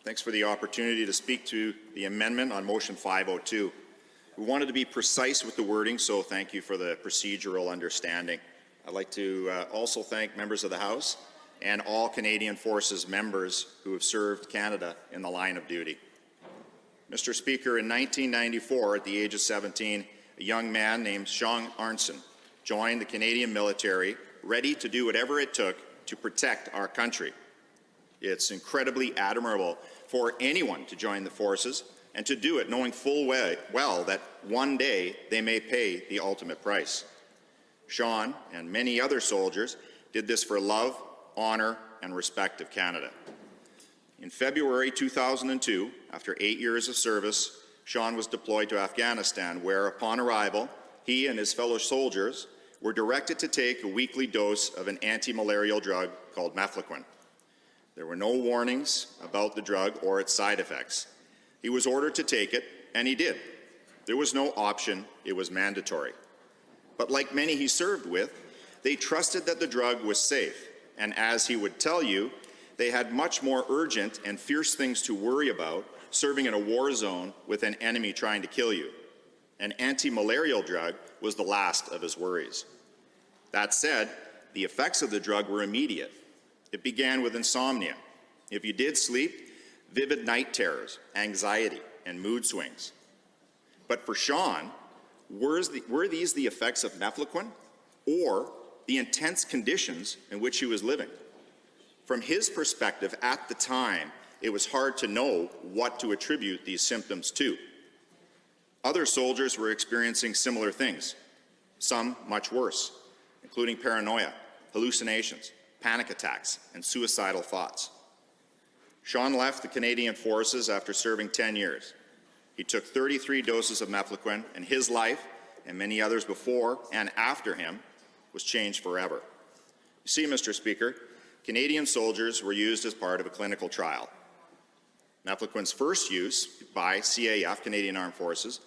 Thanks for the opportunity to speak to the amendment on motion 502. We wanted to be precise with the wording, so thank you for the procedural understanding. I'd like to also thank members of the House and all Canadian Forces members who have served Canada in the line of duty. Mr. Speaker, in 1994, at the age of 17, a young man named Sean Arnson joined the Canadian military, ready to do whatever it took to protect our country. It's incredibly admirable for anyone to join the forces and to do it knowing full well that one day they may pay the ultimate price. Sean and many other soldiers did this for love, honor, and respect of Canada. In February 2002, after 8 years of service, Sean was deployed to Afghanistan, where upon arrival, he and his fellow soldiers were directed to take a weekly dose of an anti-malarial drug called Mefloquine. There were no warnings about the drug or its side effects. He was ordered to take it, and he did. There was no option, it was mandatory. But like many he served with, they trusted that the drug was safe, and as he would tell you, they had much more urgent and fierce things to worry about serving in a war zone with an enemy trying to kill you. An anti-malarial drug was the last of his worries. That said, the effects of the drug were immediate. It began with insomnia. If you did sleep, vivid night terrors, anxiety, and mood swings. But for Sean, were these the effects of Mefloquine or the intense conditions in which he was living? From his perspective at the time, it was hard to know what to attribute these symptoms to. Other soldiers were experiencing similar things, some much worse, including paranoia, hallucinations, panic attacks, and suicidal thoughts. Sean left the Canadian Forces after serving 10 years. He took 33 doses of Mefloquine, and his life, and many others before and after him, was changed forever. You see, Mr. Speaker, Canadian soldiers were used as part of a clinical trial. Mefloquine's first use by CAF, Canadian Armed Forces,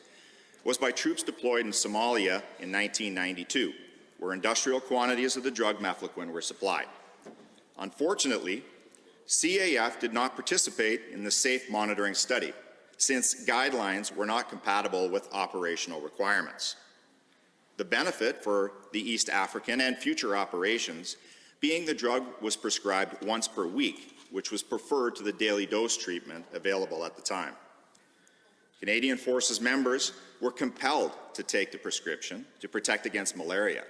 was by troops deployed in Somalia in 1992, where industrial quantities of the drug Mefloquine were supplied. Unfortunately, CAF did not participate in the safe monitoring study, since guidelines were not compatible with operational requirements. The benefit for the East African and future operations being the drug was prescribed once per week, which was preferred to the daily dose treatment available at the time. Canadian Forces members were compelled to take the prescription to protect against malaria,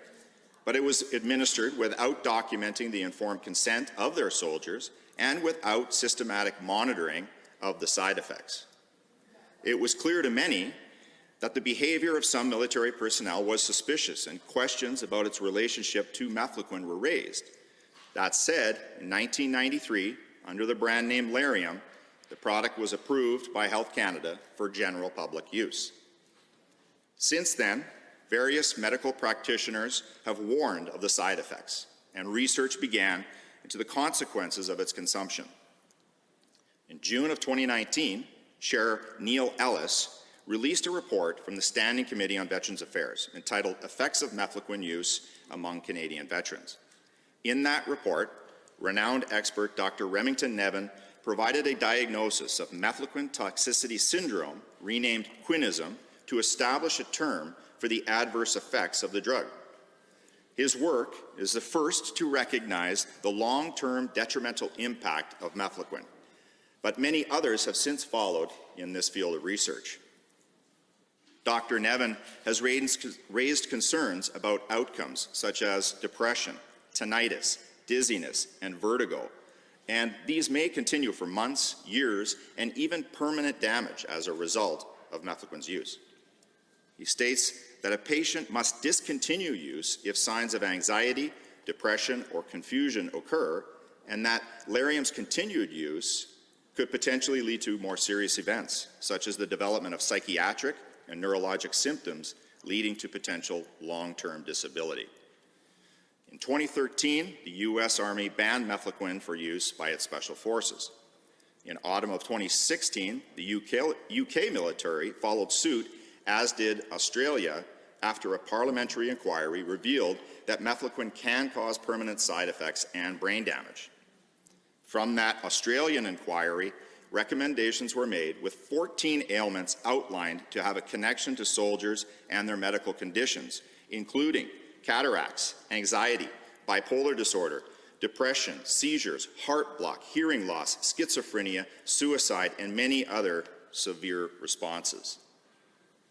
but it was administered without documenting the informed consent of their soldiers and without systematic monitoring of the side effects. It was clear to many that the behavior of some military personnel was suspicious and questions about its relationship to Mefloquine were raised. That said, in 1993, under the brand name Larium, the product was approved by Health Canada for general public use. Since then, various medical practitioners have warned of the side effects, and research began into the consequences of its consumption. In June of 2019, Chair Neil Ellis released a report from the Standing Committee on Veterans Affairs entitled Effects of Mefloquine Use Among Canadian Veterans. In that report, renowned expert Dr. Remington Nevin provided a diagnosis of Mefloquine toxicity syndrome, renamed Quinism, to establish a term for the adverse effects of the drug. His work is the first to recognize the long-term detrimental impact of Mefloquine, but many others have since followed in this field of research. Dr. Nevin has raised concerns about outcomes such as depression, tinnitus, dizziness, and vertigo, and these may continue for months, years, and even permanent damage as a result of Mefloquine's use. He states that a patient must discontinue use if signs of anxiety, depression, or confusion occur, and that Larium's continued use could potentially lead to more serious events, such as the development of psychiatric and neurologic symptoms leading to potential long-term disability. In 2013, the U.S. Army banned Mefloquine for use by its special forces. In autumn of 2016, the UK military followed suit, as did Australia, after a parliamentary inquiry revealed that Mefloquine can cause permanent side effects and brain damage. From that Australian inquiry, recommendations were made with 14 ailments outlined to have a connection to soldiers and their medical conditions, including cataracts, anxiety, bipolar disorder, depression, seizures, heart block, hearing loss, schizophrenia, suicide, and many other severe responses.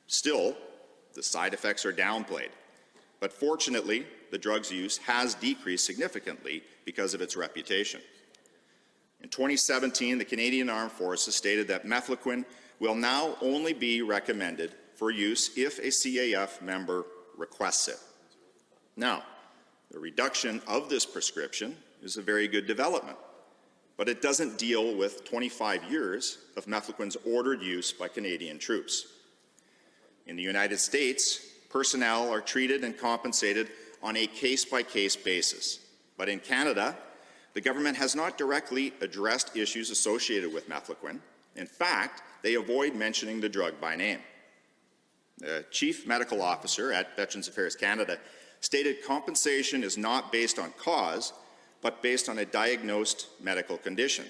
Still, the side effects are downplayed, but fortunately, the drug's use has decreased significantly because of its reputation. In 2017, the Canadian Armed Forces stated that Mefloquine will now only be recommended for use if a CAF member requests it. Now, the reduction of this prescription is a very good development, but it doesn't deal with 25 years of Mefloquine's ordered use by Canadian troops. In the United States, personnel are treated and compensated on a case-by-case basis, but in Canada, the government has not directly addressed issues associated with Mefloquine. In fact, they avoid mentioning the drug by name. The Chief Medical Officer at Veterans Affairs Canada stated compensation is not based on cause, but based on a diagnosed medical condition.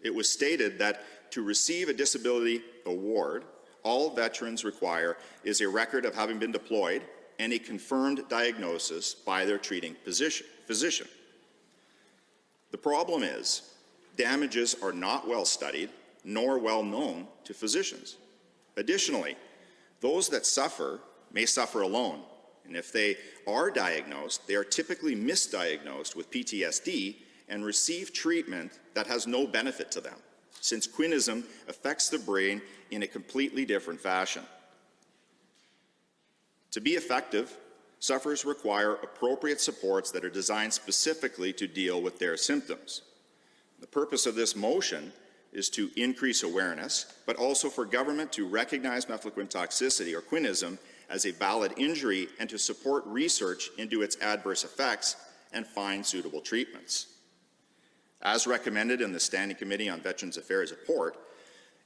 It was stated that to receive a disability award, all veterans require is a record of having been deployed and a confirmed diagnosis by their treating physician. The problem is, damages are not well studied nor well known to physicians. Additionally, those that suffer may suffer alone, and if they are diagnosed, they are typically misdiagnosed with PTSD and receive treatment that has no benefit to them, since Quinism affects the brain in a completely different fashion. To be effective, sufferers require appropriate supports that are designed specifically to deal with their symptoms. The purpose of this motion is to increase awareness, but also for government to recognize Mefloquine toxicity or Quinism as a valid injury and to support research into its adverse effects and find suitable treatments. As recommended in the Standing Committee on Veterans Affairs report,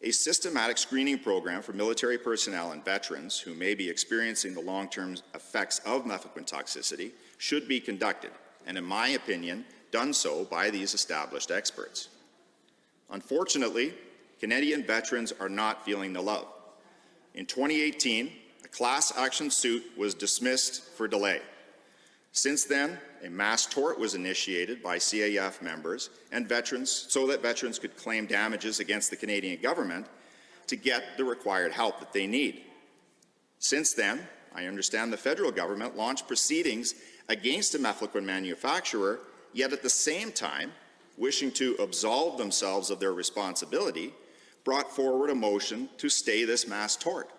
a systematic screening program for military personnel and veterans who may be experiencing the long-term effects of Mefloquine toxicity should be conducted, and in my opinion, done so by these established experts. Unfortunately, Canadian veterans are not feeling the love. In 2018, a class action suit was dismissed for delay. Since then, a mass tort was initiated by CAF members and veterans so that veterans could claim damages against the Canadian government to get the required help that they need. Since then, I understand the federal government launched proceedings against a Mefloquine manufacturer, yet at the same time, wishing to absolve themselves of their responsibility, brought forward a motion to stay this mass tort.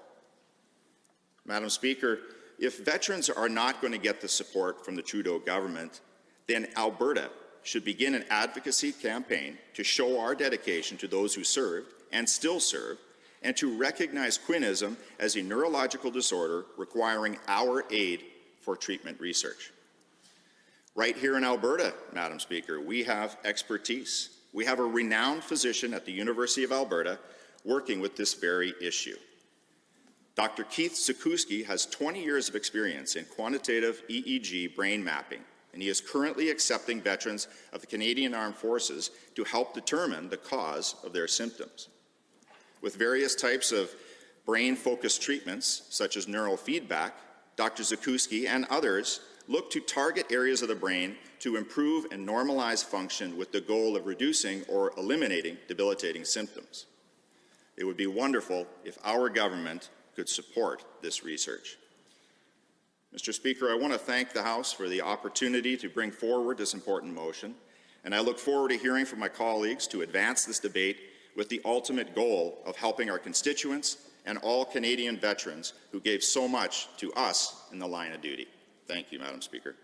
Madam Speaker, if veterans are not going to get the support from the Trudeau government, then Alberta should begin an advocacy campaign to show our dedication to those who served and still serve, and to recognize Quinism as a neurological disorder requiring our aid for treatment research. Right here in Alberta, Madam Speaker, we have expertise. We have a renowned physician at the University of Alberta working with this very issue. Dr. Keith Sikuski has 20 years of experience in quantitative EEG brain mapping, and he is currently accepting veterans of the Canadian Armed Forces to help determine the cause of their symptoms. With various types of brain-focused treatments, such as neurofeedback, Dr. Sikuski and others look to target areas of the brain to improve and normalize function with the goal of reducing or eliminating debilitating symptoms. It would be wonderful if our government could support this research. Mr. Speaker, I want to thank the House for the opportunity to bring forward this important motion, and I look forward to hearing from my colleagues to advance this debate with the ultimate goal of helping our constituents and all Canadian veterans who gave so much to us in the line of duty. Thank you, Madam Speaker.